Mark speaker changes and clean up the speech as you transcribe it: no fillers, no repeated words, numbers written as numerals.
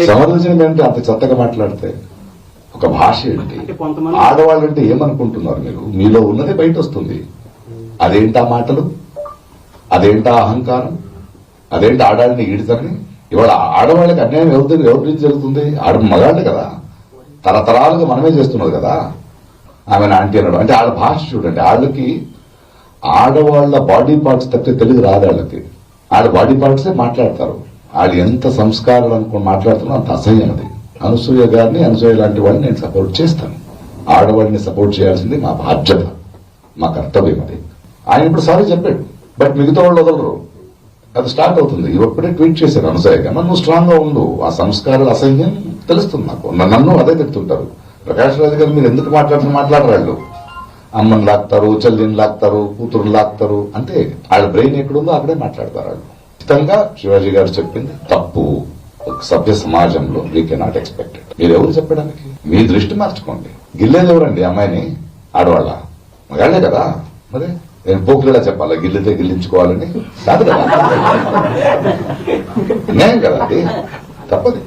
Speaker 1: సమర్థించడం ఏంటి అంత చెత్తగా మాట్లాడితే? ఒక భాష ఏంటి? ఆడవాళ్ళంటే ఏమనుకుంటున్నారు మీరు? మీలో ఉన్నది బయట వస్తుంది. అదేంటా మాటలు? అదేంటా అహంకారం? అదేంటి ఆడాళ్ళని ఈడతారని? ఇవాళ ఆడవాళ్ళకి అన్యాయం ఎవరి నుంచి జరుగుతుంది? మగాళ్ళే కదా, తరతరాలుగా మనమే చేస్తున్నది కదా. ఆమెను ఆంటీ అన్నాడు అంటే వాళ్ళ భాష చూడండి. వాళ్ళకి ఆడవాళ్ల బాడీ పార్ట్స్ తప్పితే తెలుగు రాదు వాళ్ళకి. వాళ్ళ బాడీ పార్ట్సే మాట్లాడతారు. వాళ్ళు ఎంత సంస్కారాలు అనుకుని మాట్లాడుతున్నా అంత అసహ్యం అది. అనసూయ గారిని, అనసూయ లాంటి వాళ్ళని నేను సపోర్ట్ చేస్తాను. ఆడవాళ్ళని సపోర్ట్ చేయాల్సింది మా బాధ్యత, మా కర్తవ్యం అది. ఆయన ఇప్పుడు సారీ చెప్పాడు, బట్ మిగతా వాళ్ళు వదలరు. అది స్టార్ట్ అవుతుంది. ఇప్పుడే ట్వీట్ చేశారు అనసూయ గారు, నువ్వు స్ట్రాంగ్ గా ఉండు, ఆ సంస్కారాల అసహ్యం తెలుస్తుంది నాకు. నన్ను అదే చెప్తుంటారు. ప్రకాష్ రాజు గారు మీరు ఎందుకు మాట్లాడరాళ్ళు? అమ్మని లాక్తారు, చెల్లిని లాక్తారు, కూతురుని లాక్తారు. అంటే వాళ్ళ బ్రెయిన్ ఎక్కడుందో అక్కడే మాట్లాడతారు వాళ్ళు. ఖచ్చితంగా శివాజీ గారు చెప్పింది తప్పు. ఒక సభ్య సమాజంలో వీ కెనాట్ ఎక్స్పెక్టెడ్. మీరు ఎవరు చెప్పడానికి? మీ దృష్టి మార్చుకోండి. గిల్లేది ఎవరండి అమ్మాయిని? ఆడవాళ్ళ? మగాళ్లే కదా. మరి నేను పోకులేలా చెప్పాలా గిల్లితే గిల్లించుకోవాలని? కాదు కదా, అన్యాయం కదా, అది తప్పది.